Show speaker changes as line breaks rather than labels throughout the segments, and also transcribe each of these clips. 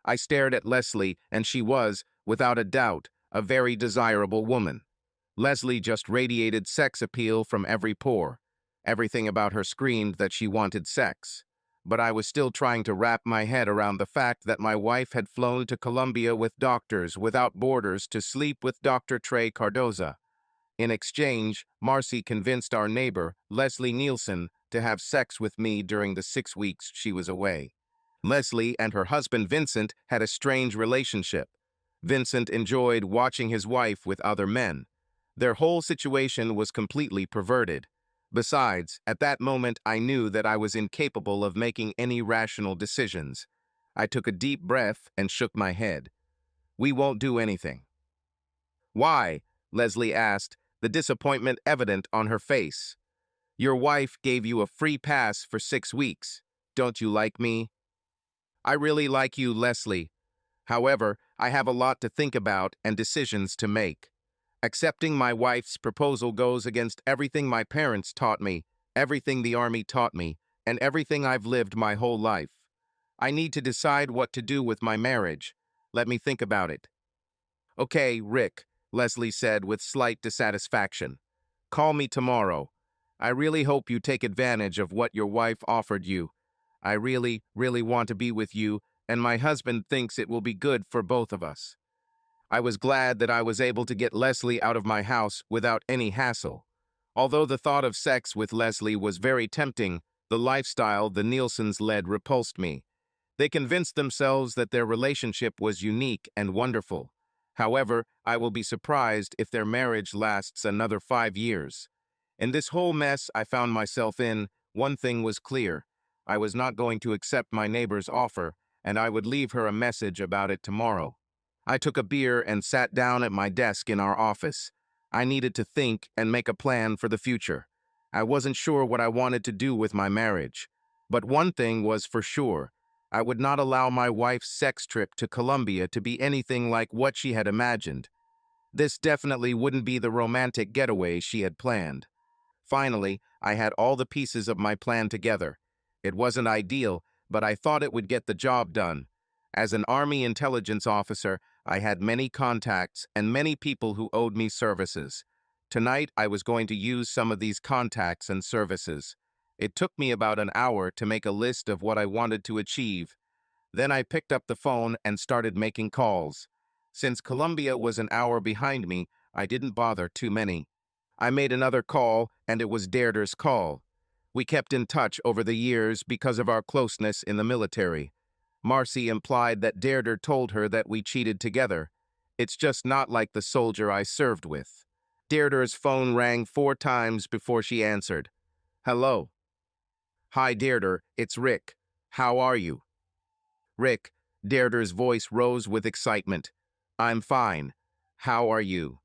I stared at Leslie, and she was, without a doubt, a very desirable woman. Leslie just radiated sex appeal from every pore. Everything about her screamed that she wanted sex. But I was still trying to wrap my head around the fact that my wife had flown to Colombia with Doctors Without Borders to sleep with Dr. Trey Cardoza. In exchange, Marcy convinced our neighbor, Leslie Nielsen, to have sex with me during the 6 weeks she was away. Leslie and her husband Vincent had a strange relationship. Vincent enjoyed watching his wife with other men. Their whole situation was completely perverted. Besides, at that moment I knew that I was incapable of making any rational decisions. I took a deep breath and shook my head. We won't do anything. Why? Leslie asked, the disappointment evident on her face. Your wife gave you a free pass for 6 weeks. Don't you like me? I really like you, Leslie. However, I have a lot to think about and decisions to make. Accepting my wife's proposal goes against everything my parents taught me, everything the Army taught me, and everything I've lived my whole life. I need to decide what to do with my marriage. Let me think about it. Okay, Rick, Leslie said with slight dissatisfaction. Call me tomorrow. I really hope you take advantage of what your wife offered you. I really want to be with you, and my husband thinks it will be good for both of us. I was glad that I was able to get Leslie out of my house without any hassle. Although the thought of sex with Leslie was very tempting, the lifestyle the Nielsens led repulsed me. They convinced themselves that their relationship was unique and wonderful. However, I will be surprised if their marriage lasts another 5 years. In this whole mess I found myself in, one thing was clear. I was not going to accept my neighbor's offer, and I would leave her a message about it tomorrow. I took a beer and sat down at my desk in our office. I needed to think and make a plan for the future. I wasn't sure what I wanted to do with my marriage. But one thing was for sure. I would not allow my wife's sex trip to Colombia to be anything like what she had imagined. This definitely wouldn't be the romantic getaway she had planned. Finally, I had all the pieces of my plan together. It wasn't ideal, but I thought it would get the job done. As an Army intelligence officer, I had many contacts and many people who owed me services. Tonight, I was going to use some of these contacts and services. It took me about an hour to make a list of what I wanted to achieve. Then I picked up the phone and started making calls. Since Colombia was an hour behind me, I didn't bother too many. I made another call, and it was Deirdre's call. We kept in touch over the years because of our closeness in the military. Marcy implied that Deirdre told her that we cheated together. It's just not like the soldier I served with. Deirdre's phone rang 4 times before she answered. Hello. Hi, Deirdre, it's Rick. How are you? Rick, Deirdre's voice rose with excitement. I'm fine. How are you?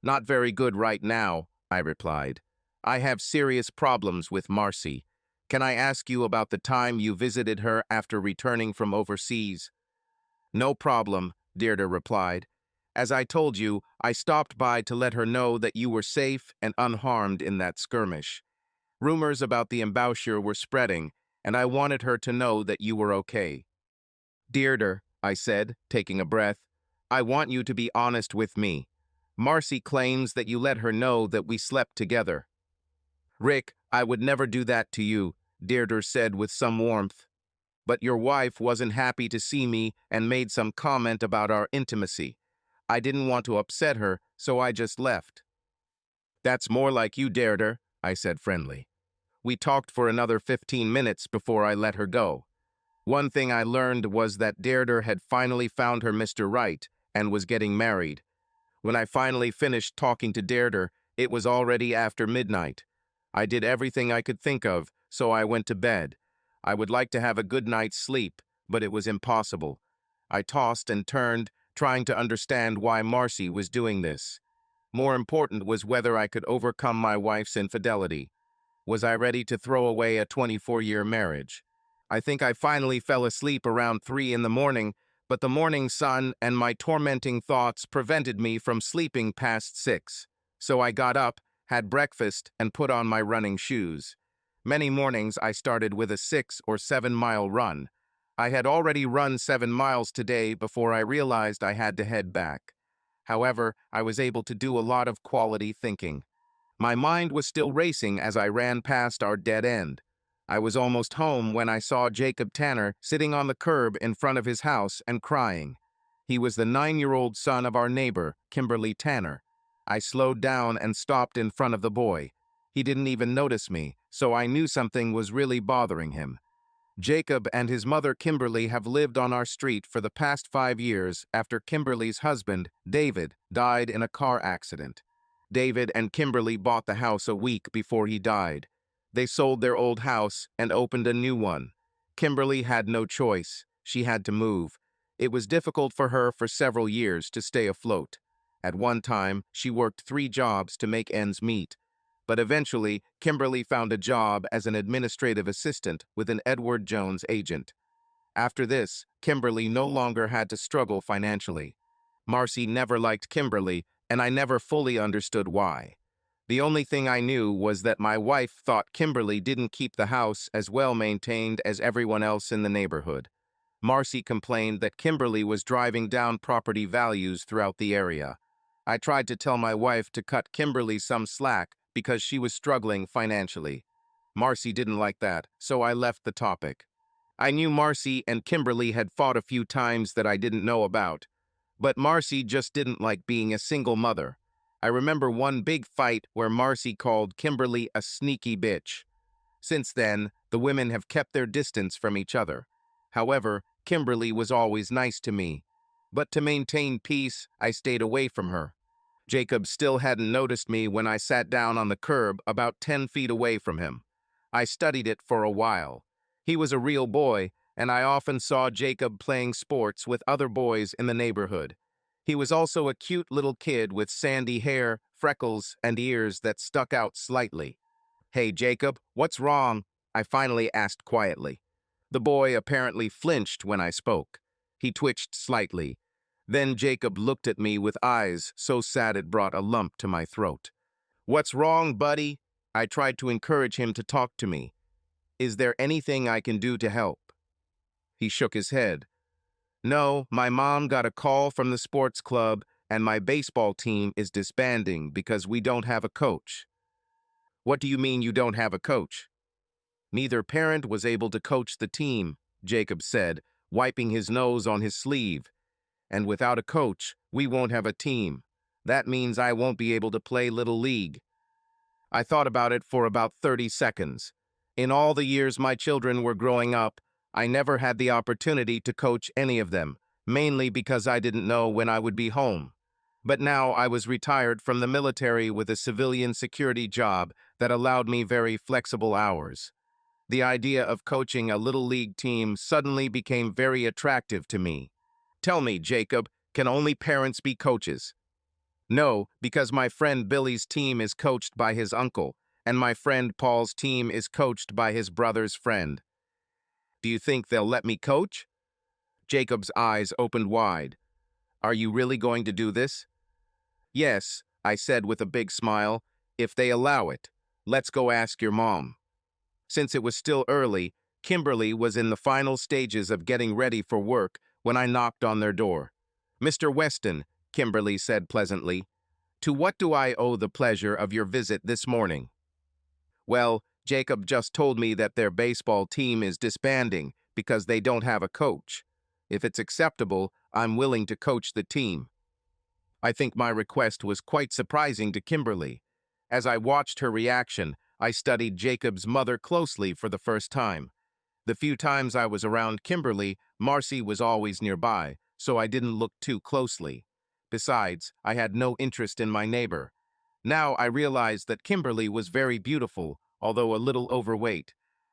Not very good right now, I replied. I have serious problems with Marcy. Can I ask you about the time you visited her after returning from overseas? No problem, Deirdre replied. As I told you, I stopped by to let her know that you were safe and unharmed in that skirmish. Rumors about the embouchure were spreading, and I wanted her to know that you were okay. Deirdre, I said, taking a breath, I want you to be honest with me. Marcy claims that you let her know that we slept together. Rick, I would never do that to you, Deirdre said with some warmth. But your wife wasn't happy to see me and made some comment about our intimacy. I didn't want to upset her, so I just left. That's more like you, Deirdre, I said friendly. We talked for another 15 minutes before I let her go. One thing I learned was that Deirdre had finally found her Mr. Right and was getting married. When I finally finished talking to Deirdre, it was already after midnight. I did everything I could think of, so I went to bed. I would like to have a good night's sleep, but it was impossible. I tossed and turned, trying to understand why Marcy was doing this. More important was whether I could overcome my wife's infidelity. Was I ready to throw away a 24-year marriage? I think I finally fell asleep around 3 in the morning, but the morning sun and my tormenting thoughts prevented me from sleeping past 6. So I got up, had breakfast, and put on my running shoes. Many mornings I started with a 6 or 7 mile run. I had already run 7 miles today before I realized I had to head back. However, I was able to do a lot of quality thinking. My mind was still racing as I ran past our dead end. I was almost home when I saw Jacob Tanner sitting on the curb in front of his house and crying. He was the 9-year-old son of our neighbor, Kimberly Tanner. I slowed down and stopped in front of the boy. He didn't even notice me, so I knew something was really bothering him. Jacob and his mother Kimberly have lived on our street for the past 5 years after Kimberly's husband, David, died in a car accident. David and Kimberly bought the house a week before he died. They sold their old house and opened a new one. Kimberly had no choice. She had to move. It was difficult for her for several years to stay afloat. At one time, she worked 3 jobs to make ends meet. But eventually, Kimberly found a job as an administrative assistant with an Edward Jones agent. After this, Kimberly no longer had to struggle financially. Marcy never liked Kimberly, and I never fully understood why. The only thing I knew was that my wife thought Kimberly didn't keep the house as well maintained as everyone else in the neighborhood. Marcy complained that Kimberly was driving down property values throughout the area. I tried to tell my wife to cut Kimberly some slack because she was struggling financially. Marcy didn't like that, so I left the topic. I knew Marcy and Kimberly had fought a few times that I didn't know about, but Marcy just didn't like being a single mother. I remember one big fight where Marcy called Kimberly a sneaky bitch. Since then, the women have kept their distance from each other. However, Kimberly was always nice to me. But to maintain peace, I stayed away from her. Jacob still hadn't noticed me when I sat down on the curb about 10 feet away from him. I studied it for a while. He was a real boy, and I often saw Jacob playing sports with other boys in the neighborhood. He was also a cute little kid with sandy hair, freckles, and ears that stuck out slightly. "Hey, Jacob, what's wrong?" I finally asked quietly. The boy apparently flinched when I spoke. He twitched slightly. Then Jacob looked at me with eyes so sad it brought a lump to my throat. "What's wrong, buddy?" I tried to encourage him to talk to me. "Is there anything I can do to help?" He shook his head. "No, my mom got a call from the sports club and my baseball team is disbanding because we don't have a coach." "What do you mean you don't have a coach?" "Neither parent was able to coach the team," Jacob said, wiping his nose on his sleeve. "And without a coach, we won't have a team. That means I won't be able to play Little League." I thought about it for about 30 seconds. In all the years my children were growing up, I never had the opportunity to coach any of them, mainly because I didn't know when I would be home. But now I was retired from the military with a civilian security job that allowed me very flexible hours. The idea of coaching a Little League team suddenly became very attractive to me. "Tell me, Jacob, can only parents be coaches?" "No, because my friend Billy's team is coached by his uncle, and my friend Paul's team is coached by his brother's friend." "Do you think they'll let me coach?" Jacob's eyes opened wide. "Are you really going to do this?" "Yes," I said with a big smile, "if they allow it. Let's go ask your mom." Since it was still early, Kimberly was in the final stages of getting ready for work when I knocked on their door. "Mr. Weston," Kimberly said pleasantly, "to what do I owe the pleasure of your visit this morning?" "Well, Jacob just told me that their baseball team is disbanding because they don't have a coach. If it's acceptable, I'm willing to coach the team." I think my request was quite surprising to Kimberly. As I watched her reaction, I studied Jacob's mother closely for the first time. The few times I was around Kimberly, Marcy was always nearby, so I didn't look too closely. Besides, I had no interest in my neighbor. Now I realized that Kimberly was very beautiful, although a little overweight.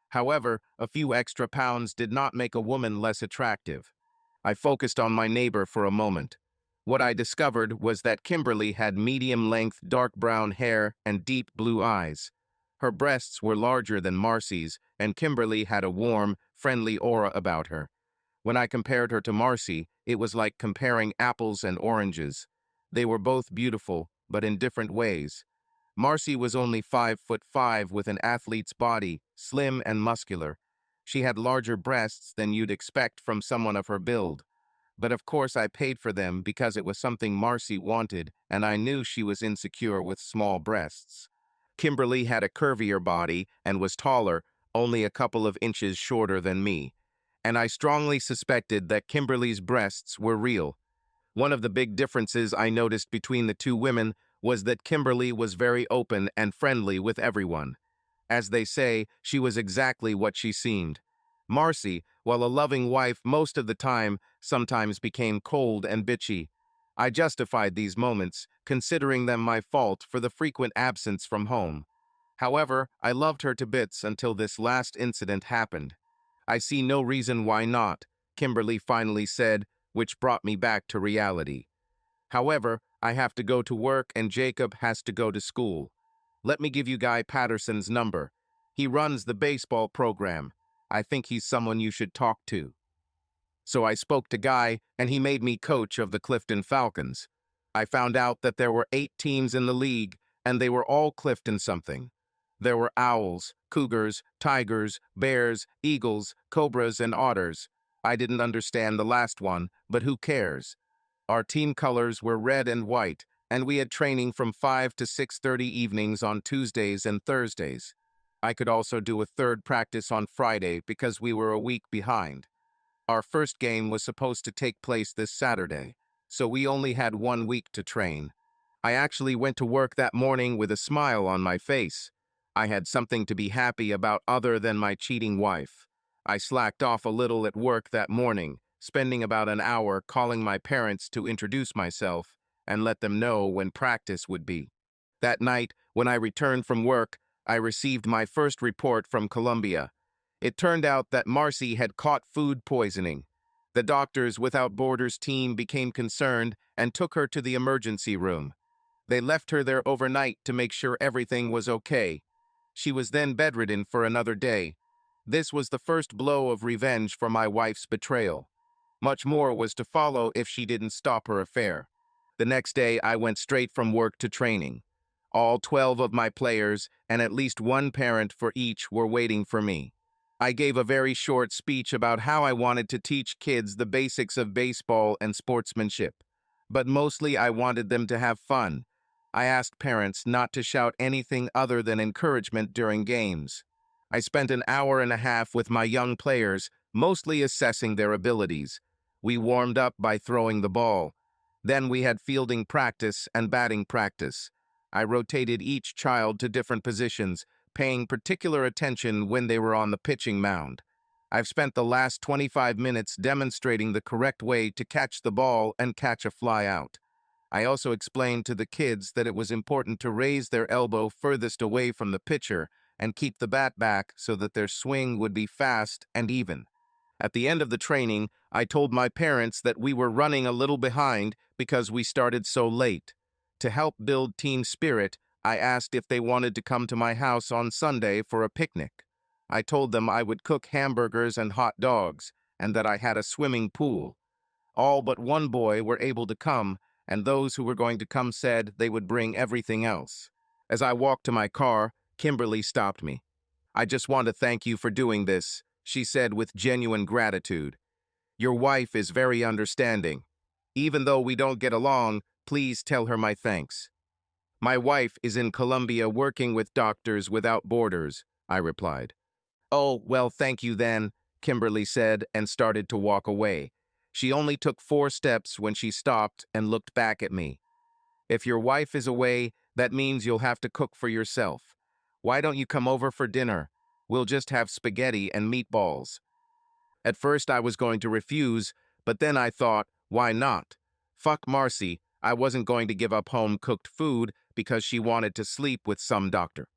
However, a few extra pounds did not make a woman less attractive. I focused on my neighbor for a moment. What I discovered was that Kimberly had medium-length dark brown hair and deep blue eyes. Her breasts were larger than Marcy's, and Kimberly had a warm, friendly aura about her. When I compared her to Marcy, it was like comparing apples and oranges. They were both beautiful, but in different ways. Marcy was only 5'5" with an athlete's body, slim and muscular. She had larger breasts than you'd expect from someone of her build. But of course I paid for them because it was something Marcy wanted, and I knew she was insecure with small breasts. Kimberly had a curvier body and was taller, only a couple of inches shorter than me. And I strongly suspected that Kimberly's breasts were real. One of the big differences I noticed between the two women was that Kimberly was very open and friendly with everyone. As they say, she was exactly what she seemed. Marcy, while a loving wife most of the time, sometimes became cold and bitchy. I justified these moments, considering them my fault for the frequent absence from home. However, I loved her to bits until this last incident happened. I see no reason why not, Kimberly finally said, which brought me back to reality. However, I have to go to work and Jacob has to go to school. Let me give you Guy Patterson's number. He runs the baseball program. I think he's someone you should talk to. So I spoke to Guy, and he made me coach of the Clifton Falcons. I found out that there were 8 teams in the league, and they were all Clifton something. There were owls, cougars, tigers, bears, eagles, cobras, and otters. I didn't understand the last one, but who cares? Our team colors were red and white, and we had training from 5 to 6:30 evenings on Tuesdays and Thursdays. I could also do a third practice on Friday because we were a week behind. Our first game was supposed to take place this Saturday, so we only had 1 week to train. I actually went to work that morning with a smile on my face. I had something to be happy about other than my cheating wife. I slacked off a little at work that morning, spending about an hour calling my parents to introduce myself and let them know when practice would be. That night, when I returned from work, I received my first report from Columbia. It turned out that Marcy had caught food poisoning. The Doctors Without Borders team became concerned and took her to the emergency room. They left her there overnight to make sure everything was okay. She was then bedridden for another day. This was the first blow of revenge for my wife's betrayal. Much more was to follow if she didn't stop her affair. The next day, I went straight from work to training. All 12 of my players and at least one parent for each were waiting for me. I gave a very short speech about how I wanted to teach kids the basics of baseball and sportsmanship. But mostly I wanted them to have fun. I asked parents not to shout anything other than encouragement during games. I spent an hour and a half with my young players, mostly assessing their abilities. We warmed up by throwing the ball. Then we had fielding practice and batting practice. I rotated each child to different positions, paying particular attention when they were on the pitching mound. I've spent the last 25 minutes demonstrating the correct way to catch the ball and catch a fly out. I also explained to the kids that it was important to raise their elbow furthest away from the pitcher and keep the bat back so that their swing would be fast and even. At the end of the training, I told my parents that we were running a little behind because we started so late. To help build team spirit, I asked if they wanted to come to my house on Sunday for a picnic. I told them I would cook hamburgers and hot dogs, and that I had a swimming pool. All but one boy were able to come, and those who were going to come said they would bring everything else. As I walked to my car, Kimberly stopped me. "I just want to thank you for doing this," she said with genuine gratitude. "Your wife is very understanding. Even though we don't get along, please tell her my thanks." "My wife is in Colombia working with Doctors Without Borders," I replied. "Oh, well, thank you then," Kimberly said and started to walk away. She only took 4 steps when she stopped and looked back at me. "If your wife is away, that means you'll have to cook for yourself. Why don't you come over for dinner? We'll just have spaghetti and meatballs." At first I was going to refuse, but then I thought, why not? Fuck Marcy, I wasn't going to give up home-cooked food because she wanted to sleep with some doctor.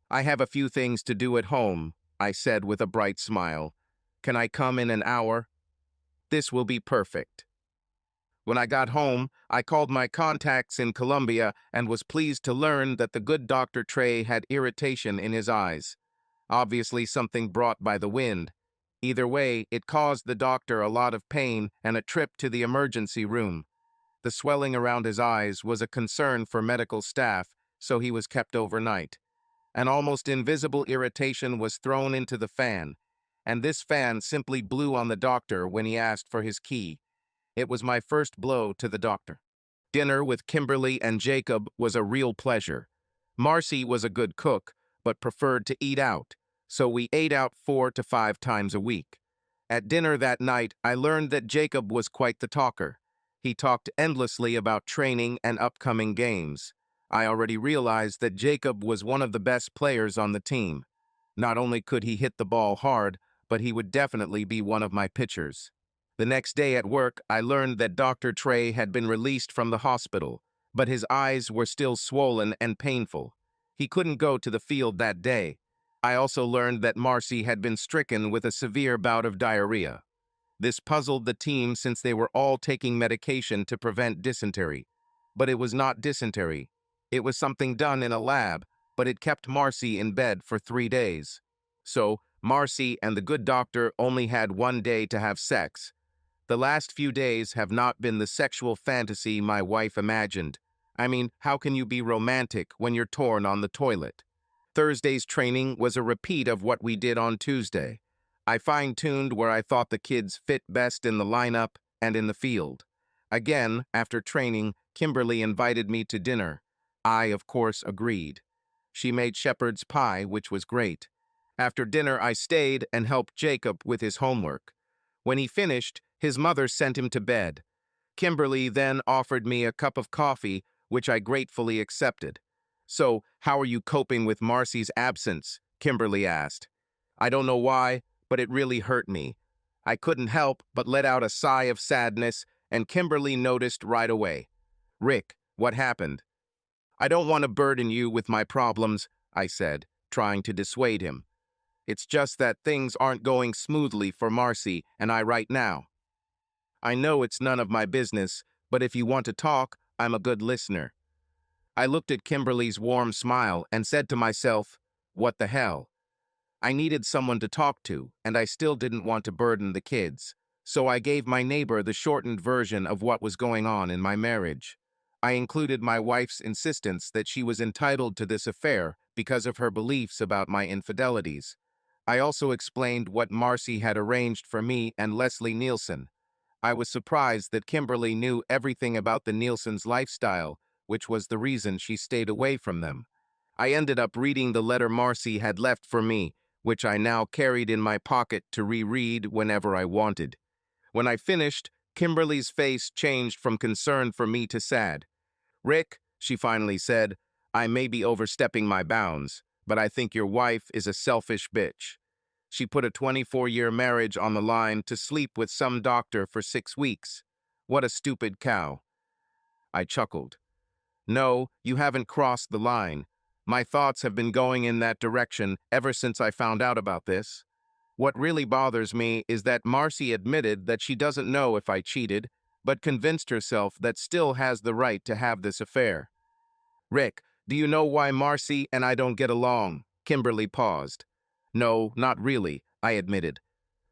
"I have a few things to do at home," I said with a bright smile. "Can I come in an hour?" "This will be perfect." When I got home, I called my contacts in Colombia and was pleased to learn that the good Dr. Trey had irritation in his eyes. Obviously something brought by the wind. Either way, it caused the doctor a lot of pain and a trip to the emergency room. The swelling around his eyes was a concern for medical staff, so he was kept overnight. An almost invisible irritation was thrown into the fan. and this fan simply blew on the doctor when he asked for his key. It was my first blow to the doctor. Dinner with Kimberly and Jacob was a real pleasure. Marcy was a good cook, but preferred to eat out, so we ate out 4 to 5 times a week. At dinner that night, I learned that Jacob was quite the talker. He talked endlessly about training and upcoming games. I already realized that Jacob was one of the best players on the team. Not only could he hit the ball hard, but he would definitely be one of my pitchers. The next day at work, I learned that Dr. Trey had been released from the hospital, but his eyes were still swollen and painful. He couldn't go to the field that day. I also learned that Marcy had been stricken with a severe bout of diarrhea. This puzzled the team since they were all taking medication to prevent dysentery. But it was not dysentery. It was something done in a lab, but it kept Marcy in bed for 3 days. So, Marcy and the good doctor only had 1 day to have sex. The last few days have not been the sexual fantasy my wife imagined. I mean, how can you be romantic when you're torn on the toilet? Thursday's training was a repeat of what we did on Tuesday. I fine-tuned where I thought the kids fit best in the lineup and in the field. Again, after training, Kimberly invited me to dinner. I, of course, agreed. She made shepherd's pie, which was great. After dinner, I stayed and helped Jacob with his homework. When he finished, his mother sent him to bed. Kimberly then offered me a cup of coffee, which I gratefully accepted. "So, how are you coping with Marcy's absence?" Kimberly asked. I don't know why, but it really hurt me. I couldn't help but let out a sigh of sadness, and Kimberly noticed right away. "Rick, what happened?" "I don't want to burden you with my problems," I said, trying to dissuade him. "It's just that things aren't going smoothly for Marcy and I right now. I know it's none of my business, but if you want to talk, I'm a good listener." I looked at Kimberly's warm smile and said to myself, what the hell? I needed someone to talk to, and I still didn't want to burden the kids. So I gave my neighbor the shortened version of what was going on in my marriage. I included my wife's insistence that she was entitled to this affair because of her beliefs about my infidelities. I also explained what Marcy had arranged for me and Leslie Nielsen. I was surprised that Kimberly knew everything about the Nielsen's lifestyle, which was the reason she stayed away from them. I ended up reading the letter Marcy had left for me, which I now carried in my pocket to reread whenever I wanted. When I finished, Kimberly's face changed from concern for me to sad. "Rick," she finally said, "I may be overstepping my bounds, but I think your wife is a selfish bitch. She put a 24-year marriage on the line to sleep with some doctor for 6 weeks. What a stupid cow." I chuckled. "No, you haven't crossed the line. My thoughts have been going in that direction ever since I found out about this. What really bothers me is that Marcy admitted that she doesn't know if I cheated, but convinced herself that still has the right to have this affair." "Rick, do you know why Marcy and I don't get along?" Kimberly paused. "No, not really," I admitted.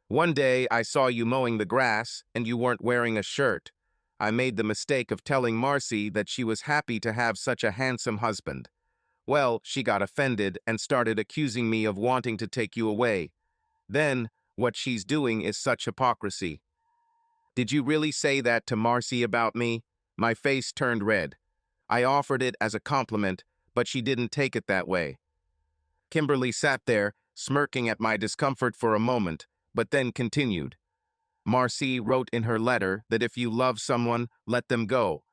"One day I saw you mowing the grass and you weren't wearing a shirt. I made the mistake of telling Marcy that she was happy to have such a handsome husband. Well, she got offended and started accusing me of wanting to take you away. Then, what she's doing is such hypocrisy." "Did you really say that to Marcy about me?" My face turned red. I offered it as a compliment, but she didn't take it that way. Kimberly sat there, smirking at my discomfort for a moment, but then continued. "Marcy wrote in her letter that if you love someone, let them go,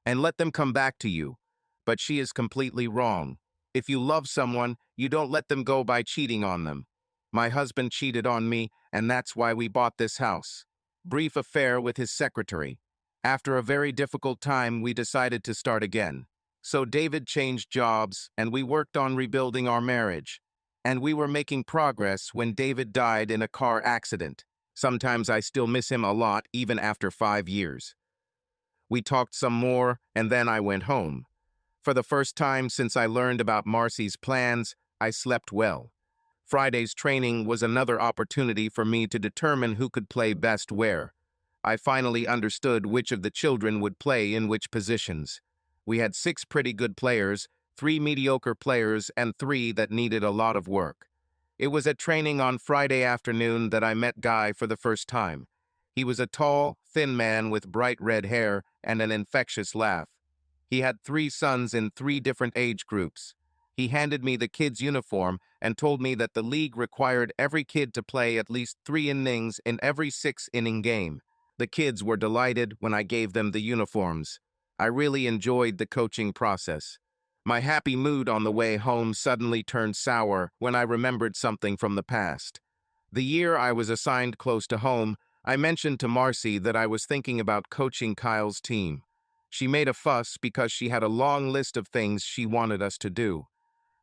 and let them come back to you. But she is completely wrong. If you love someone, you don't let them go by cheating on them. My husband cheated on me, and that's why we bought this house. Brief affair with his secretary. After a very difficult time, we decided to start again. So David changed jobs, and we worked on rebuilding our marriage. And we were making progress when David died in a car accident. Sometimes I still miss him a lot, even after 5 years. We talked some more, and then I went home. For the first time since I learned about Marcy's plans, I slept well. Friday's training was another opportunity for me to determine who could play best where. I finally understood which of the children would play in which positions. We had 6 pretty good players, 3 mediocre players, and 3 that needed a lot of work. It was at training on Friday afternoon that I met Guy for the first time. He was a tall, thin man with bright red hair and an infectious laugh. He had 3 sons in 3 different age groups. He handed me the kid's uniform and told me that the league required every kid to play at least 3 innings in every 6-inning game. The kids were delighted when I gave them the uniforms. I really enjoyed the coaching process. My happy mood on the way home suddenly turned sour when I remembered something from the past. The year I was assigned close to home, I mentioned to Marcy that I was thinking about coaching Kyle's team. She made a fuss because she had a long list of things she wanted us to do.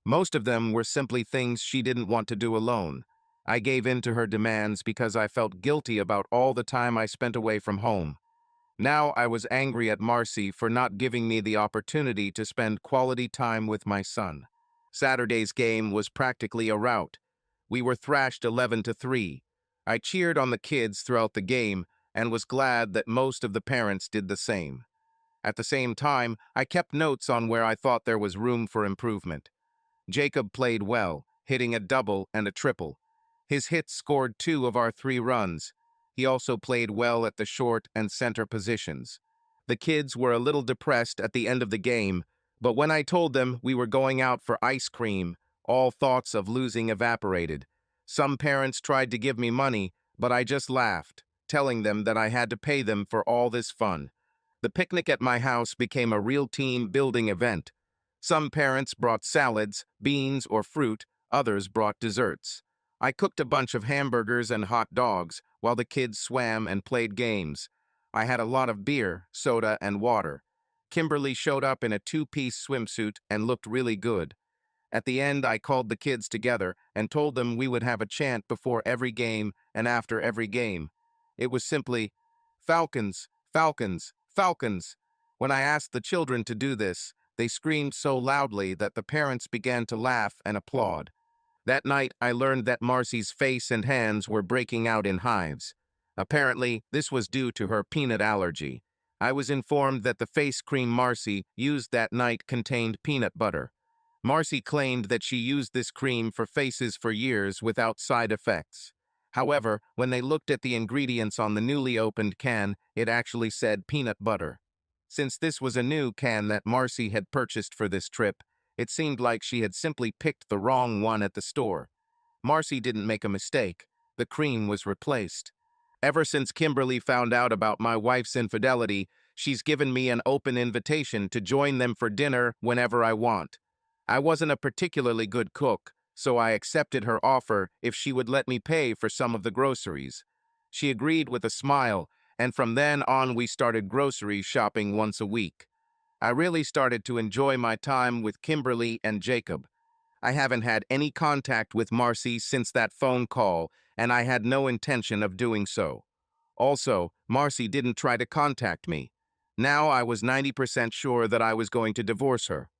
Most of them were simply things she didn't want to do alone. I gave in to her demands because I felt guilty about all the time I spent away from home. Now I was angry at Marcy for not giving me the opportunity to spend quality time with my son. Saturday's game was practically a rout. We were thrashed 11-3. I cheered on the kids throughout the game and was glad that most of the parents did the same. At the same time, I kept notes on where I thought there was room for improvement. Jacob played well, hitting a double and a triple. His hits scored 2 of our 3 runs. He also played well at the short and center positions. The kids were a little depressed at the end of the game, but when I told them we were going out for ice cream, all thoughts of losing evaporated. Some parents tried to give me money, but I just laughed, telling them that I had to pay them for all this fun. The picnic at my house became a real team-building event. Some parents brought salads, beans, or fruit, others brought desserts. I cooked a bunch of hamburgers and hot dogs while the kids swam and played games. I had a lot of beer, soda, and water. Kimberly showed up in a 2-piece swimsuit and looked really good. At the end, I called the kids together and told them we would have a chant before every game and after every game. It was simply, "Falcons, Falcons, Falcons." When I asked the children to do this, they screamed so loudly that the parents began to laugh and applaud. That night, I learned that Marcy's face and hands were breaking out in hives. Apparently, this was due to her peanut allergy. I was informed that the face cream Marcy used that night contained peanut butter. Marcy claimed that she used this cream for faces for years without side effects. However, when they looked at the ingredients on the newly opened can, it actually said peanut butter. Since this was a new can that Marcy had purchased for this trip, it seemed like she had simply picked the wrong one at the store. Marcy didn't make a mistake. The cream was replaced. Ever since Kimberly found out about my wife's infidelity, she's given me an open invitation to join them for dinner whenever I want. I wasn't a particularly good cook, so I accepted her offer if she would let me pay for some of the groceries. She agreed with a smile, and from then on we started grocery shopping once a week. I really started to enjoy my time with Kimberly and Jacob. I haven't had any contact with Marcy since that phone call, and I had no intention of doing so. Also, Marcy didn't try to contact me. Now I was 90% sure that I was going to divorce her.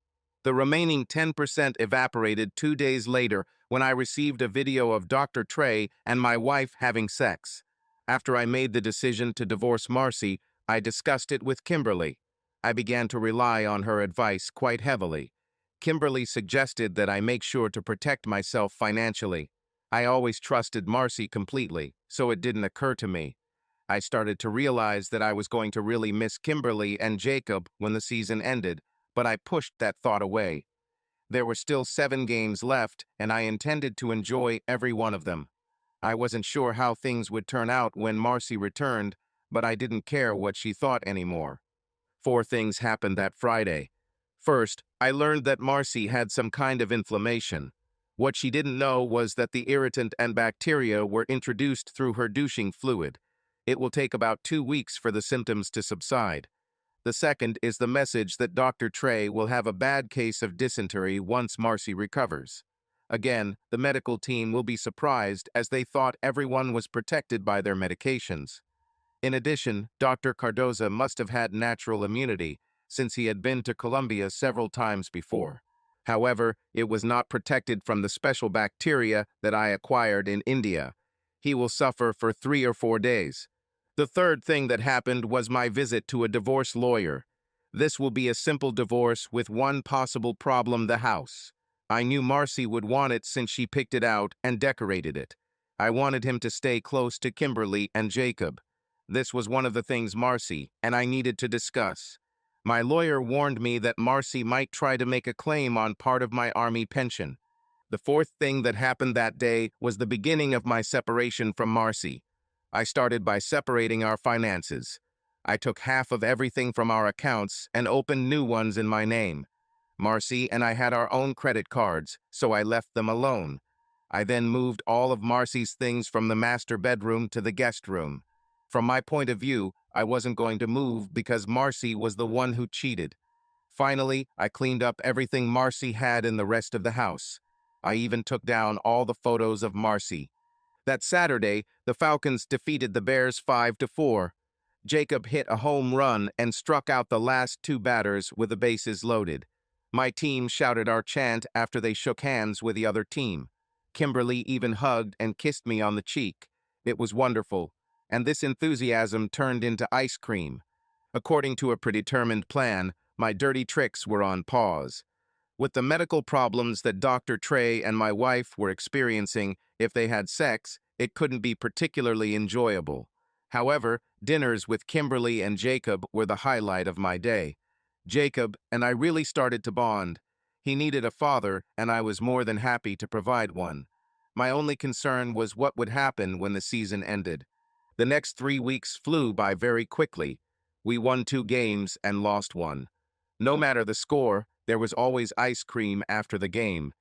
The remaining 10% evaporated 2 days later when I received a video of Dr. Trey and my wife having sex. After I made the decision to divorce Marcy, I discussed it with Kimberly. I began to rely on her advice quite heavily. Kimberly suggested that I make sure to protect myself financially. I always trusted Marcy completely, so it didn't occur to me. I started to realize that I was going to really miss Kimberly and Jacob when the season ended, but I pushed that thought away. There were still 7 games left, and I intended to enjoy every one of them. I wasn't sure how things would turn out when Marcy returned, but I didn't care what she thought anymore. 4 things happened that Friday. First, I learned that Marcy had some kind of inflammation. What she didn't know was that the irritant and bacteria were introduced through her douching fluid. It will take about 2 weeks for the symptoms to subside. The second is the message that Dr. Trey will have a bad case of dysentery once Marcy recovers. Again, the medical team will be surprised as they thought everyone was protected by their medications. In addition, Dr. Cardoza must have had natural immunity, since he had been to Colombia several times before. However, it was not protected from the special bacteria that I acquired in India. He will suffer for 3 or 4 days. The third thing that happened was my visit to a divorce lawyer. This will be a simple divorce with one possible problem: the house. I knew Marcy would want it since she picked it out and decorated it. I wanted him to stay close to Kimberly and Jacob. This was one of the things Marcy and I needed to discuss. My lawyer warned me that Marcy might try to make a claim on part of my Army pension. The fourth thing that happened that day was the beginning of my separation from Marcy. I started by separating our finances. I took half of everything from our accounts and opened new ones in my name. Marcy and I had our own credit cards, so I left them alone. I then moved all of Marcy's things from the master bedroom to the guest room. From my point of view, I wasn't going to move because Marcy was the one who cheated. Finally, I cleaned up everything Marcy had in the rest of the house. I even took down all the photos of Marcy. That Saturday, the Falcons defeated the Bears 5-4. Jacob hit a home run and struck out the last two batters with the bases loaded. My team shouted our chant after they shook hands with the other team. Kimberly even hugged and kissed me on the cheek. It was wonderful, and this enthusiasm turned into ice cream. According to a predetermined plan, my dirty tricks were on pause. With the medical problems that Dr. Trey and my wife were experiencing, if they had sex, it couldn't be particularly enjoyable. However, dinners with Kimberly and Jacob were the highlight of my day. Jacob and I really started to bond. He needed a father, and I was more than happy to provide one. My only concern was what would happen when the season ended. The next 3 weeks flew by very quickly. We won 2 games and lost 1. No matter the score, there was always ice cream after the game.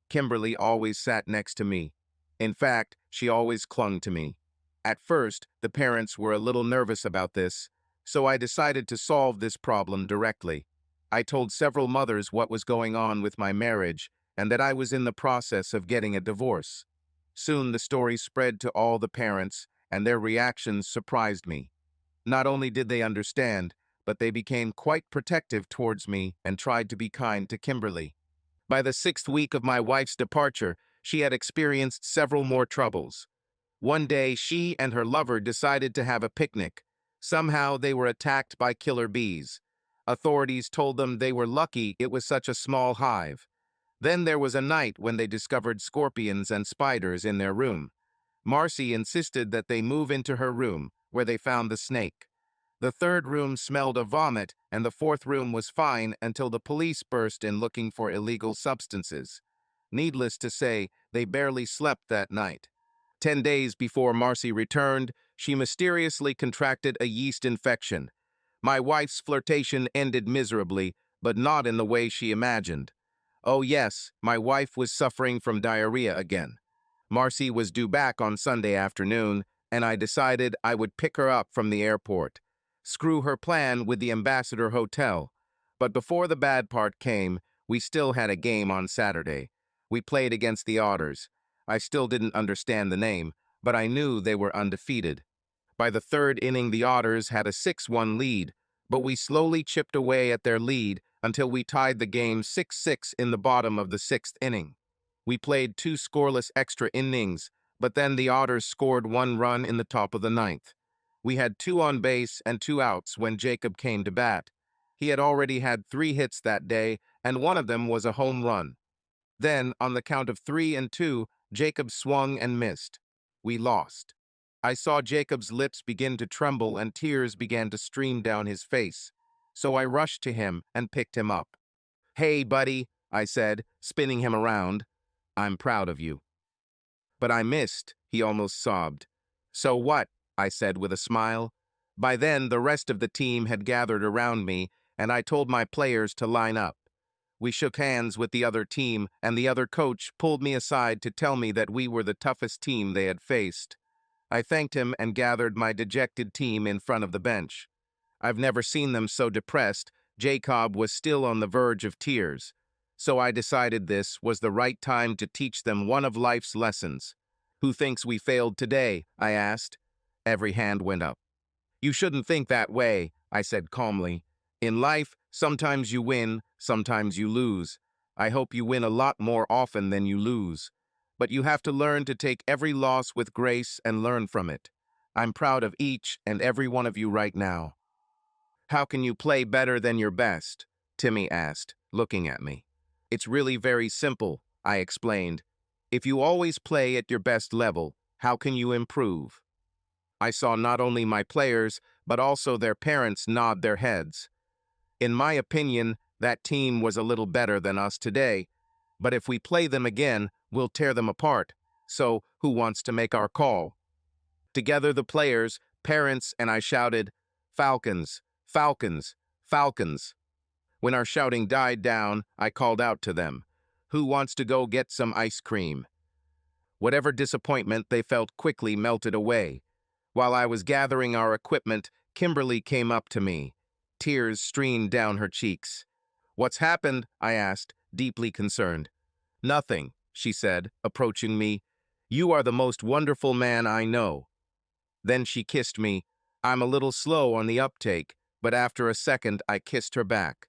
Kimberly always sat next to me. In fact, she always clung to me. At first, the parents were a little nervous about this, so I decided to solve this problem directly. I told several mothers what was going on with my marriage and that I was in the process of getting a divorce. Soon the story spread to all the parents, and their reactions surprised me. Not only did they understand, but they became quite protective towards me and tried to be kind to Kimberly. By the 6th week of my wife's departure, she had experienced several more troubles. One day, she and her lover decided to have a picnic. Somehow, they were attacked by killer bees. Authorities told them they were lucky it was such a small hive. Then there was a night when they discovered scorpions and spiders in their room. Marcy insisted that they move into her room, where they found the snake. The third room smelled of vomit, and the fourth room was fine until the police burst in looking for illegal substances. Needless to say, they barely slept that night. 10 days before Marcy returned, she mysteriously contracted a yeast infection. My wife's flirtation ended miserably, but not in the way she imagined. Oh yes, my wife was suffering from diarrhea again. Marcy was due back on Sunday afternoon, and I decided I would pick her up from the airport. Screw her plan with the Ambassador Hotel. But before the bad part came, we still had a game on Saturday. We played against the Otters. I still didn't understand the name, but I knew they were undefeated. By the third inning, the Otters had a 6-1 lead, but we slowly chipped away at their lead until we tied the game 6-6 in the bottom of the 6th inning. We played 2 scoreless extra innings, but then the Otters scored 1 run in the top of the 9th. We had 2 on base and 2 outs when Jacob came to bat. He had already had 3 hits that day, and one of them was a home run. Then, on the count of 3-2, Jacob swung and missed. We lost. I saw Jacob's lips begin to tremble and tears began to stream down his face. So I rushed to him and picked him up. "Hey, buddy," I said, spinning him around. "I'm proud of you." "But I missed," he almost sobbed. "So what?" I said with a smile. By then, the rest of the team had gathered around me, and I told my players to line up. We shook hands with the other team, and the other coach pulled me aside to tell me that we were the toughest team they had faced. I thanked him and gathered my dejected team in front of the bench. I've never seen them so depressed. Jacob was still on the verge of tears. So I decided this was the right time to teach them one of life's lessons. "Who thinks we failed today?" I asked. Every hand went up. "You shouldn't think that way," I said calmly. "In life, sometimes you win, sometimes you lose. I hope you win a lot more often than you lose. But you have to learn to take every loss with grace and learn from it. I'm proud of each and every one of you right now." "How can you play better than your best?" Timmy asked, looking at me. It's really very simple, I explained. If you always play at your best level, how can you improve? I saw not only my players, but also their parents nod their heads. In my opinion, that team was a little better than us today, but if we play them again, we'll tear them apart. So, who wants to make our call? Together the players, parents, and I shouted, "Falcons! Falcons! Falcons!" When our shouting died down, I called out to them, "Who wants to go get some ice cream?" Whatever disappointment they felt quickly melted away. While I was gathering our equipment, Kimberly came up to me. Tears streamed down her cheeks. "What's happened?" I asked, deeply concerned. "Nothing," she said, approaching me. "You are the most wonderful man I know." Then she kissed me. I'm a little slow on the uptake, but after a second I kissed her back.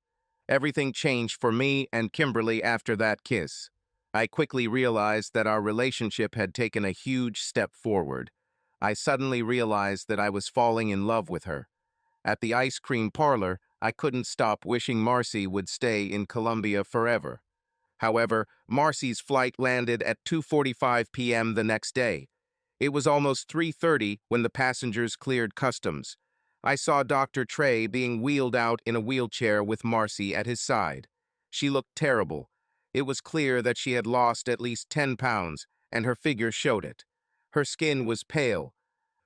Everything changed for me and Kimberly after that kiss. I quickly realized that our relationship had taken a huge step forward. I suddenly realized that I was falling in love with her. At the ice cream parlor, I couldn't stop wishing Marcy would stay in Colombia forever. However, Marcy's flight landed at 2:45 p.m. the next day. It was almost 3:30 when the passengers cleared customs. I saw Dr. Trey being wheeled out in a wheelchair with Marcy at his side. She looked terrible. It was clear that she had lost at least 10 pounds, and her figure showed it. Her skin was pale.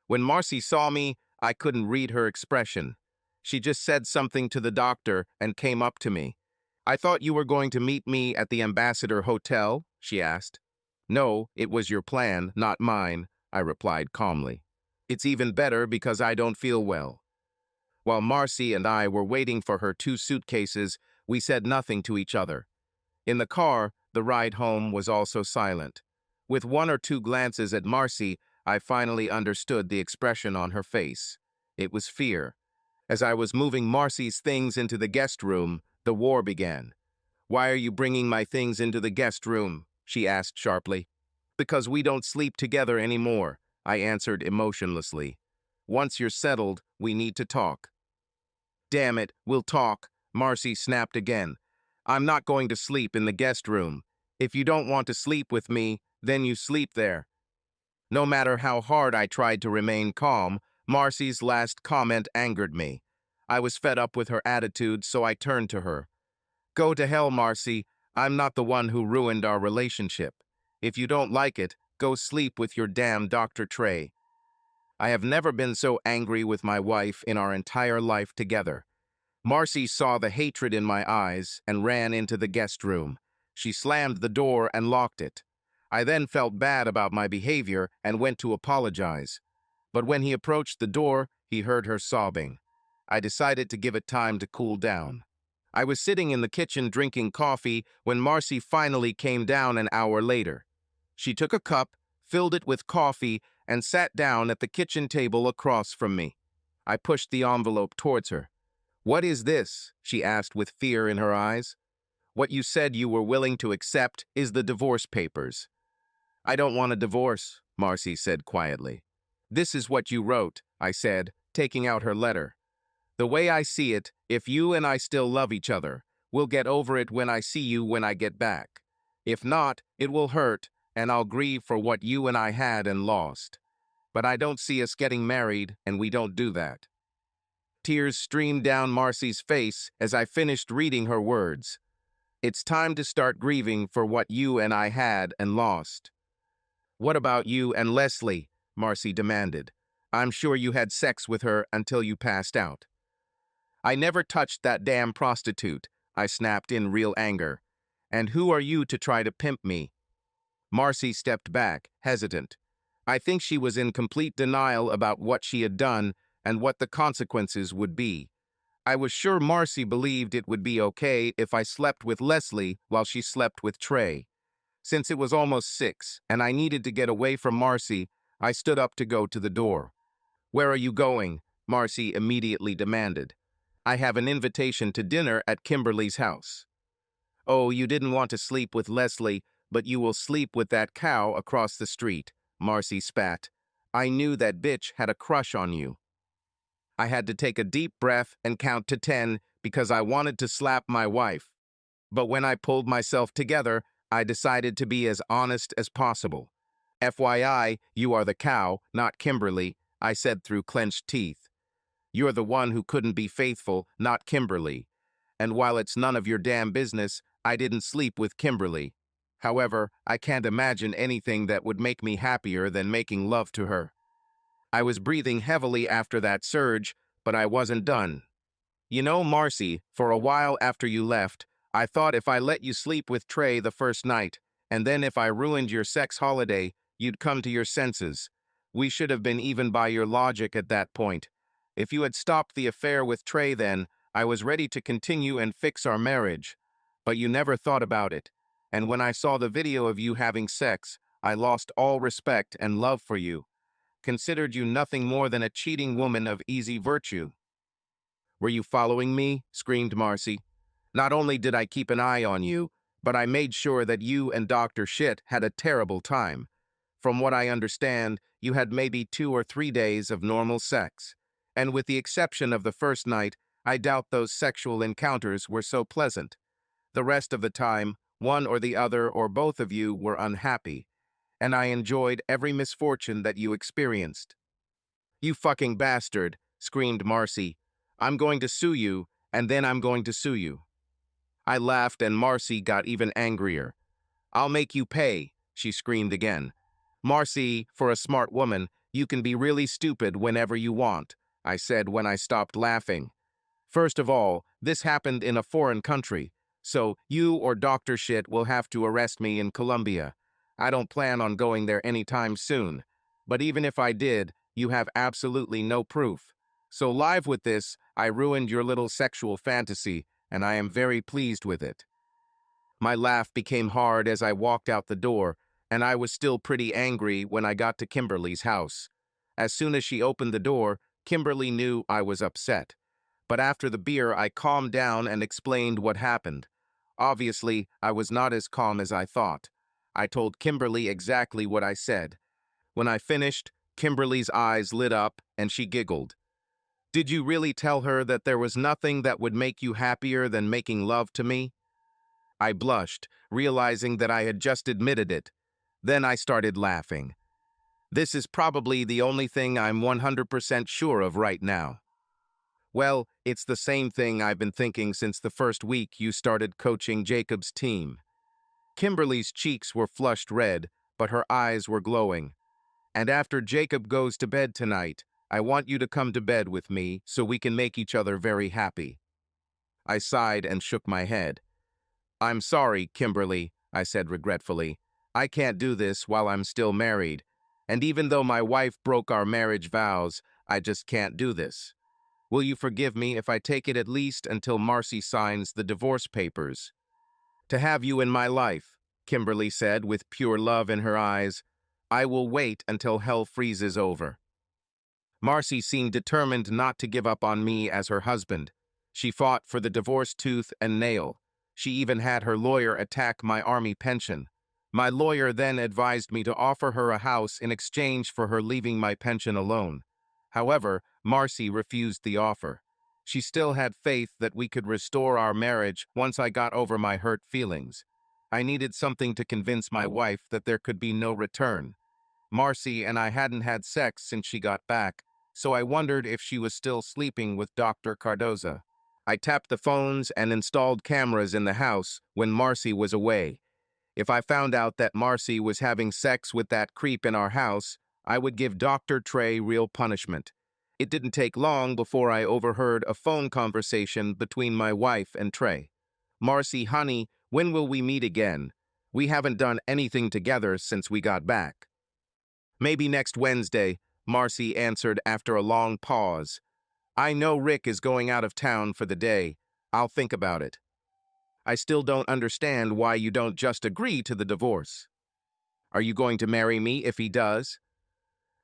When Marcy saw me, I couldn't read her expression. She just said something to the doctor and came up to me. "I thought you were going to meet me at the Ambassador Hotel?" she asked. "No, it was your plan, not mine," I replied calmly. "It's even better because I don't feel well." While Marcy and I were waiting for her 2 suitcases, we said nothing to each other. In the car, the ride home was also silent. With 1 or 2 glances at Marcy, I finally understood the expression on her face. It was fear. As I was moving Marcy's things into the guest room, the war began. "Why are you bringing my things into the guest room?" she asked sharply. "Because we don't sleep together anymore," I answered emotionlessly. "Once you're settled, we need to talk." "Damn it, we'll talk," Marcy snapped again. "I'm not going to sleep in the guest room. If you don't want to sleep with me, then you sleep there." No matter how hard I tried to remain calm, Marcy's last comment angered me. I was fed up with her attitude, so I turned to her. "Go to hell, Marcy. I'm not the one who ruined our relationship. If you don't like it, go sleep with your damn Dr. Trey." I have never been so angry with my wife in our entire life together. Marcy saw the hatred in my eyes and ran into the guest room. She slammed the door and locked it. I then felt bad about my behavior and went to apologize. But when he approached the door, he heard her sobbing. I decided to give it time to cool down. I was sitting in the kitchen drinking coffee when Marcy finally came down an hour later. She took a cup, filled it with coffee, and sat down at the kitchen table across from me. I pushed the envelope towards her. "What is this?" she asked with fear in her eyes. "What you said you were willing to accept is the divorce papers." "I don't want a divorce," Marcy said quietly. "This is what you wrote," I said, taking out her letter. "The way I see it, if you and I still love each other, we'll get over it when I see you when I get back. If not, it will hurt, and I'll grieve for what you and I had and lost. But I don't see us getting married, and we don't do that." Tears streamed down Marcy's face as I finished reading her words. "It's time to start grieving for what you and I had and lost." "What about you and Leslie?" Marcy demanded. "I'm sure you had sex with her until you passed out." "I never touched that damn prostitute," I snapped in real anger. "And who are you to try to pimp me?" Marcy stepped back, hesitant. I think she was in complete denial about what she had done and what the consequences would be. I was sure Marcy believed it would be okay if I slept with Leslie while she slept with Trey. Since it was almost 6 and I needed to get away from Marcy, I stood up to go to the door. "Where are you going?" Marcy immediately demanded. "I have an invitation to dinner at Kimberly's house." "Oh, you didn't want to sleep with Leslie, but you will sleep with that cow across the street," Marcy spat. "I knew that bitch had a crush on you." I had to take a deep breath and count to 10 because I wanted to slap my wife. But when I pulled myself together, I decided to be as honest as possible. FYI, you are the cow, not Kimberly, I said through clenched teeth. You're the one who couldn't be faithful, not Kimberly. And while it's none of your damn business, I didn't sleep with Kimberly. However, I can't imagine anything that would make me happier than making love to her. I was breathing heavily after that surge, but I wasn't done. You know, Marcy, for a while after you left, I thought if I let you sleep with Trey the first night, and then if I ruined your sex holiday, you'd come to your senses. We should have been even by your logic at that point. If you had stopped the affair with Trey then, I was ready to continue and fix our marriage. But you never thought about it. And when I saw the video of you having sex, I lost all respect and love for you. Considered you nothing more than a cheating woman of easy virtue. Were you following me? Screamed Marcy. Not only did I keep an eye on you, but I made sure that you and Dr. Shit had a terrible time. From what I understand, you had maybe 2 or 3 days of normal sex. And with the exception of the first night, I doubt those sexual encounters were so pleasant. The rest of the time, one or the other or both of you were unhappy, and I enjoyed every misfortune that you experienced. You fucking bastard, screamed Marcy. I'm going to sue you, and then I'm going to sue you. I laughed and Marcy got even angrier. I'll make you pay, she screamed again. Marcy, for a smart woman, you can be really stupid whenever you want, I said when I stopped laughing. First of all, this happened in a foreign country, so you or Dr. Shit will have to arrest me in Colombia. I don't plan on going there anytime soon. But even if I did, you have absolutely no proof. So live with this, I ruined your little sexual fantasy, and I am very pleased with it. My laugh became hard as I walked out the door, and I was still pretty angry when I got to Kimberly's house. As soon as she opened the door, Kimberly knew I was upset. But after the beer, I calmed down and explained what happened. Obviously, I was not as calm as I thought. I told Kimberly exactly what I said. When I finished, Kimberly's eyes lit up and she giggled. Did you really tell her that there was nothing that would make you happier than making love to me? I blushed, realizing that I had just admitted it. Then I started laughing. This is probably the only thing I'm 100% sure of right now. Well, it's the same thing I've been thinking since the first week you started coaching Jacob's team. Kimberly's cheeks were flushed red, but her eyes were glowing. And after Jacob goes to bed tonight, I want you to come to bed with me so we can make each other very happy. I sighed and shook my head. I'm sorry, Kimberly, I said regretfully. I can't do this while I'm still married. And even though my wife broke our marriage vows, I just can't do this. Will you forgive me if I take it at least until Marcy signs the divorce papers? To have you in my life, Kimberly said with pure love in her eyes. I will wait until hell freezes over. Marcy seemed determined not to give up on me as her husband. She fought for the divorce tooth and nail. She even had her lawyer attack my army pension. My lawyer then advised me to offer her a house in exchange for her leaving my pension alone. However, Marcy refused the offer. She still had faith that we could restore our marriage once I got over my hurt feelings. I needed something to convince my wife that there could be no return. Marcy and I hadn't had sex since she got back, so I wondered if she was still sleeping with Dr. Cardoza. I tapped the phones and installed cameras in the house when Marcy was away. If I found out that Marcy was having sex with that creep in our house, I would give Dr. Trey real punishment. It didn't take long before I overheard a phone conversation between my wife and Trey. Marcy, honey, when will we meet again? We haven't done anything together since we got back. Maybe next Wednesday, Marcy answered after a long pause. I know Rick is going out of town for the day. I'll think about it. I still don't understand why you don't just agree to the divorce. Are you going to marry me if he does?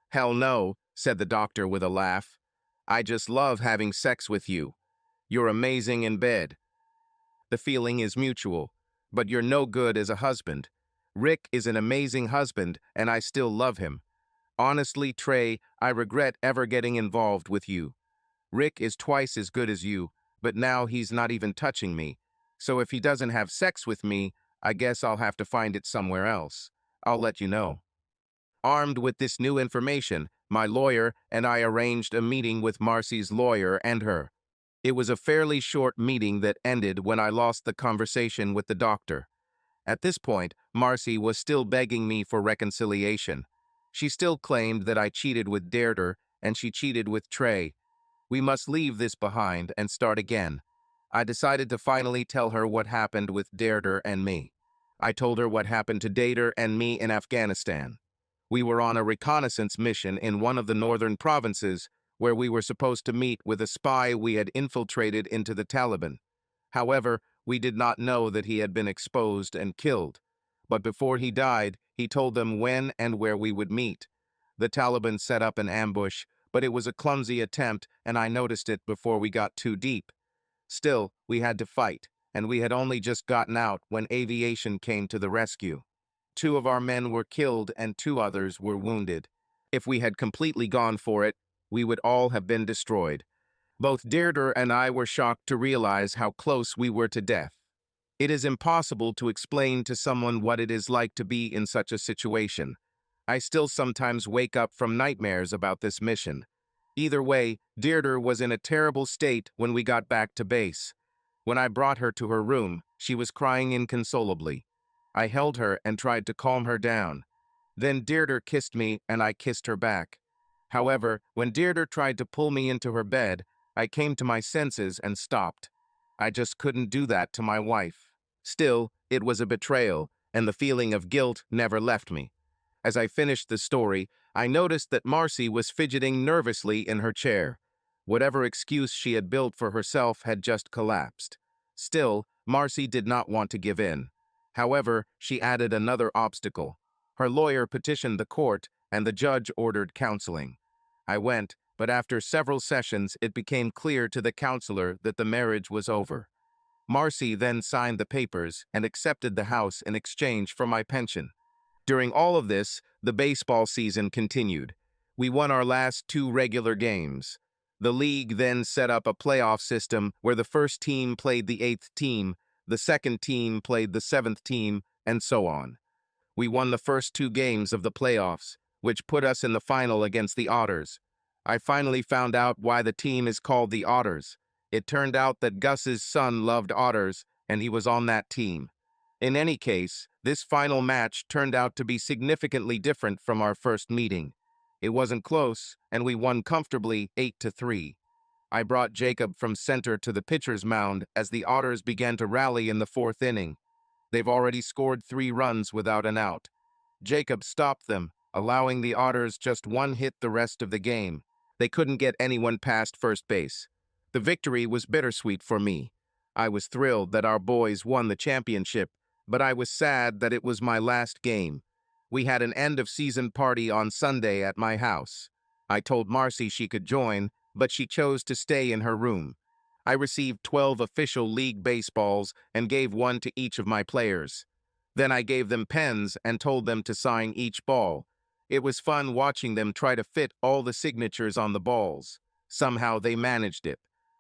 Hell no, said the doctor with a laugh. I just love having sex with you. You're amazing in bed. The feeling is mutual, but you're no good as a husband. Rick is an amazing husband, and I still love him. Honestly, Trey, I regret ever getting involved with you. Rick is twice as good as you, but now he's not even touching me. So if he doesn't have sex with me, I guess I'll have to find it somewhere else. I'll let you know. Armed with this new information, my lawyer and I arranged a meeting with Marcy's lawyer and her. It was a fairly short meeting that ended when I lost the conversation with the doctor. At this point, Marcy was still begging me for reconciliation. She still claimed that I cheated with Deirdre and she cheated with Trey. We must leave this behind and start again. I decided to finally tell her what happened with Deirdre and me. I told her what happened to Deirdre and me in Afghanistan. We were on a reconnaissance mission in one of the northern provinces where we were supposed to meet with a spy we had infiltrated into the Taliban. However, we did not know that he had been exposed and killed. But before he died, he told them when and where we would meet. The Taliban set up an ambush, but it was a clumsy attempt and I noticed it before we got too deep. Still, we had to fight, and we had only just gotten out when aviation came to the rescue. 2 of our men were killed and 2 others were wounded. If we had completely gone for it, we would all have been destroyed. Both Deirdre and I were shocked to realize how close we were to death. It is impossible to explain to someone what it is like to be in such a situation. I still sometimes wake up from nightmares about this mission. Either way, Deirdre was in a terrible state when we got back to base. When I brought her to her room, she was crying inconsolably. I held her and tried to calm her down. Then Deirdre kissed me and I kissed her back. However, when Deirdre tried to pull me into her bed, I came to my senses and stopped. I just couldn't do that to my wife. Still, it was a betrayal, and the feeling of guilt never left me. As I finished the story, I noticed that Marcy was fidgeting nervously in her chair. Whatever excuse she had built for herself had just collapsed. Still, Marcy did not want to give in. However, she added another obstacle. Her lawyer petitioned the court, and the judge ordered counseling. I went, but after several sessions, it became clear to the counselor that the marriage was over. Marcy then signed the papers and accepted the house in exchange for my pension. During all of this, the baseball season continued. We won our last 2 regular games. The league then set up a playoff system where the first team played the 8th team, the second team played the 7th team, and so on. We won the first 2 games of the playoffs, which put us in the final against the Otters. I finally found out why the team is called the Otters. It turned out that Gus's son loved otters, and he was on that team. In any case, this final match turned out to be significantly different from our first meeting. It wasn't close, and we won comfortably 8-3. I brought Jacob from center to the pitcher's mound as the Otters began to rally in the 4th inning. They've already scored 3 runs without an out. Jacob stopped them, allowing the Otters just 1 hit the rest of the game. They couldn't get anyone past first base. The victory was bittersweet for me. I was thrilled that our boys won the championship, but I was sad that it was my last game. We had an end-of-season party on Sunday at my house. I told Marcy she could join, but she chose to stay in her room. I received 12 official league baseballs and gave 1 to each of my players. Then I gave them pens and told them to sign each ball. It was fun watching them try to fit all the signatures on the balls. Somehow they managed it.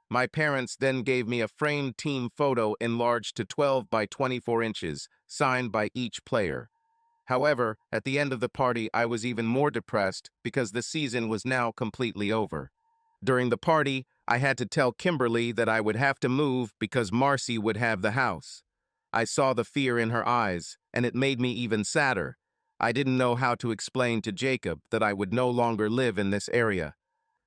My parents then gave me a framed team photo enlarged to 12 by 24 inches, signed by each player. However, at the end of the party, I was even more depressed because the season was now completely over. During the party, I had to tell Kimberly that I would have to move because Marcy would have the house. I saw the fear in her eyes, and it made me even sadder. I didn't know how to explain to Jacob that I would no longer live in this area.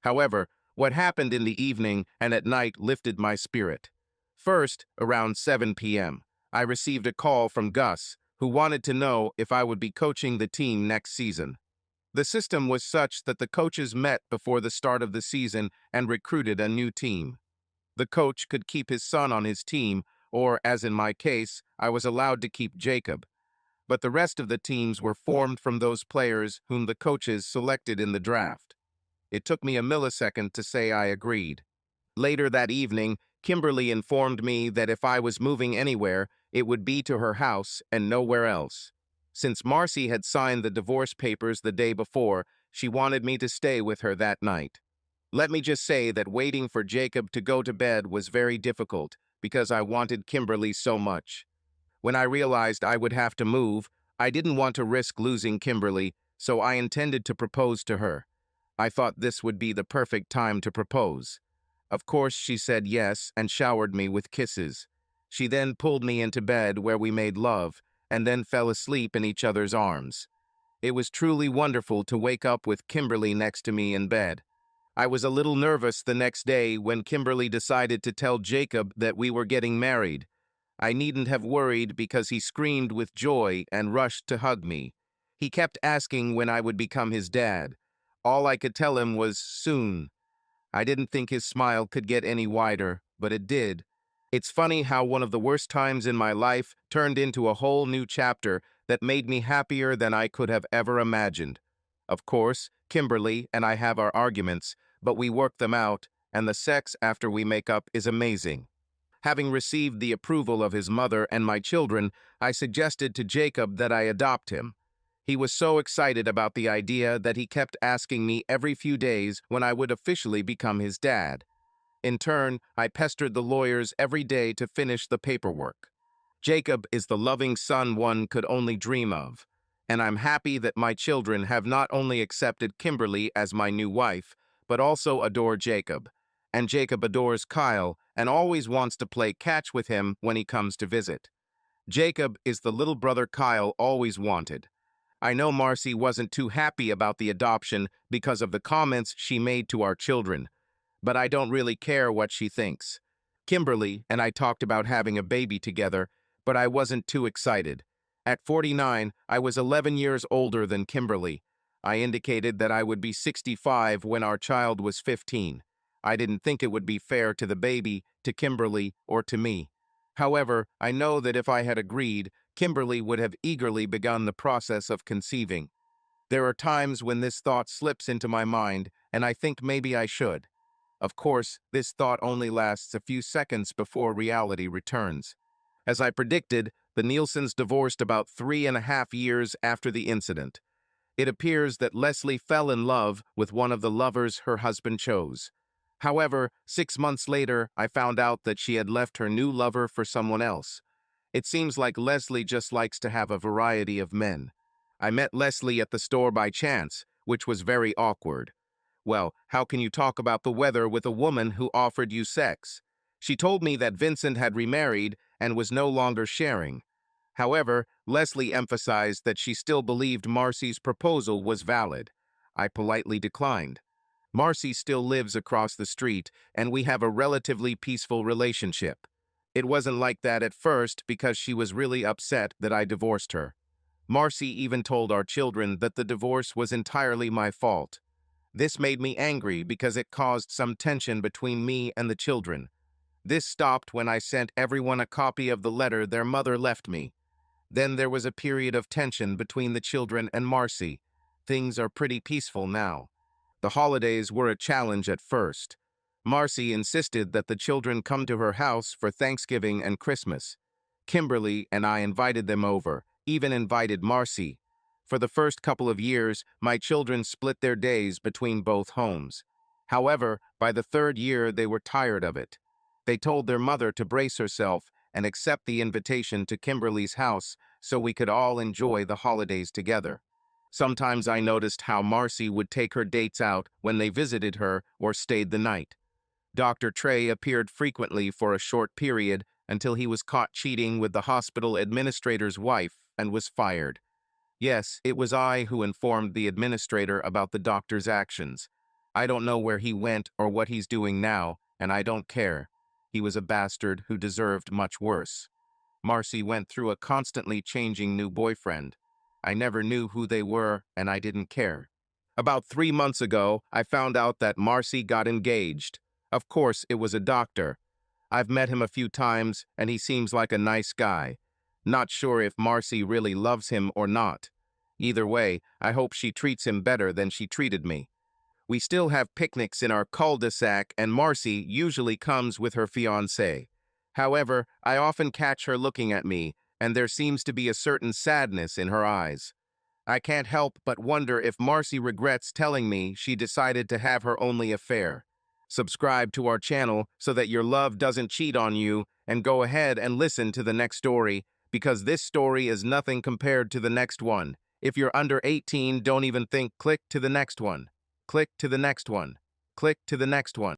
However, what happened in the evening and at night lifted my spirit. First, around 7 p.m., I received a call from Gus, who wanted to know if I would be coaching the team next season. The system was such that the coaches met before the start of the season and recruited a new team. The coach could keep his son on his team, or, as in my case, I was allowed to keep Jacob. But the rest of the teams were formed from those players whom the coaches selected in the draft. It took me a millisecond to say I agreed. Later that evening, Kimberly informed me that if I was moving anywhere, it would be to her house and nowhere else. Since Marcy had signed the divorce papers the day before, she wanted me to stay with her that night. Let me just say that waiting for Jacob to go to bed was very difficult because I wanted Kimberly so much. When I realized I would have to move, I didn't want to risk losing Kimberly, so I intended to propose to her. I thought this would be the perfect time to propose. Of course, she said yes and showered me with kisses. She then pulled me into bed where we made love, and then fell asleep in each other's arms. It was truly wonderful to wake up with Kimberly next to me in bed. I was a little nervous the next day when Kimberly decided to tell Jacob that we were getting married. I needn't have worried because he screamed with joy and rushed to hug me. He kept asking when I would become his dad. All I could tell him was soon. I didn't think his smile could get any wider, but it did. It's funny how one of the worst times in my life turned into a whole new chapter that made me happier than I could have ever imagined. Of course, Kimberly and I have our arguments, but we work them out, and the sex after we make up is amazing. Having received the approval of his mother and my children, I suggested to Jacob that I adopt him. He was so excited about the idea that he kept asking me every few days when I would officially become his dad. In turn, I pestered the lawyers every day to finish the paperwork. Jacob is the loving son one could only dream of, and I'm happy that my children have not only accepted Kimberly as my new wife, but also adore Jacob. And Jacob adores Kyle and always wants to play catch with him when he comes to visit. Jacob is the little brother Kyle always wanted. I know Marcy wasn't too happy about the adoption because of the comments she made to our children, but I don't really care what she thinks. Kimberly and I talked about having a baby together, but I wasn't too excited. At 49, I was 11 years older than Kimberly. I indicated that I would be 65 when our child was 15. I didn't think it would be fair to the baby, to Kimberly, or to me. However, I know that if I had agreed, Kimberly would have eagerly begun the process of conceiving. There are times when this thought slips into my mind, and I think maybe I should. Of course, this thought only lasts a few seconds before reality returns. As I predicted, the Nielsen's divorced about 3.5 years after the incident. It appears that Leslie fell in love with one of the lovers her husband chose. However, 6 months later, I found out that she had left her new lover for someone else. It seems like Leslie just likes to have a variety of men. I met Leslie at the store by chance, which was very awkward. Well, how can you talk about the weather with a woman who offered you sex? She told me that Vincent had remarried and was no longer sharing. However, Leslie emphasized that she still believed Marcy's proposal was valid. I politely declined. Marcy still lives across the street, and we have a relatively peaceful relationship. It wasn't like that at first because she was really upset that I divorced her. Marcy even told our children that the divorce was entirely my fault. This made me angry because it caused some tension between me and the children. This stopped when I sent everyone a copy of the letter their mother left me. Then there was a period of tension between the children and Marcy. Things are pretty peaceful now. The holidays were a challenge at first. Marcy insisted that the children come to her house for Thanksgiving and Christmas. Kimberly and I invited them over, even invited Marcy. For the first couple of years, my children split their days between both homes. However, by the third year, they were tired of it. They told their mother to brace herself and accept the invitation to Kimberly's house so we could all enjoy the holidays together. Sometimes I noticed how Marcy would take her dates out when they visited her or stayed the night. Dr. Trey appeared frequently for a short period until he was caught cheating with the hospital administrator's wife and was fired. Yes, it was I who informed the administrator about the doctor's actions. I don't know where he went or what he's doing now, and I don't care. He was a bastard who deserved much worse. Marcy went through a constantly changing new boyfriend. I never knew who they were, and I didn't care. About 3 months ago, I found out that Marcy got engaged. Of course, it was a doctor. I've met him a few times, and he seems like a nice guy. Not sure if Marcy really loves him or not. Either way, I hope she treats him better than she treated me. We still have picnics in our cul-de-sac, and Marcy usually comes with her fiancé. However, I often catch her looking at me, and there seems to be a certain sadness in her eyes. I can't help but wonder if Marcy regrets telling me she decided to have her only affair. Subscribe to our channel so that your love doesn't cheat on you, and go ahead and listen to the next story, because this story is nothing compared to the next one. If you're under 18, don't even think. Click to the next one. Click to the next one. Click to the next one.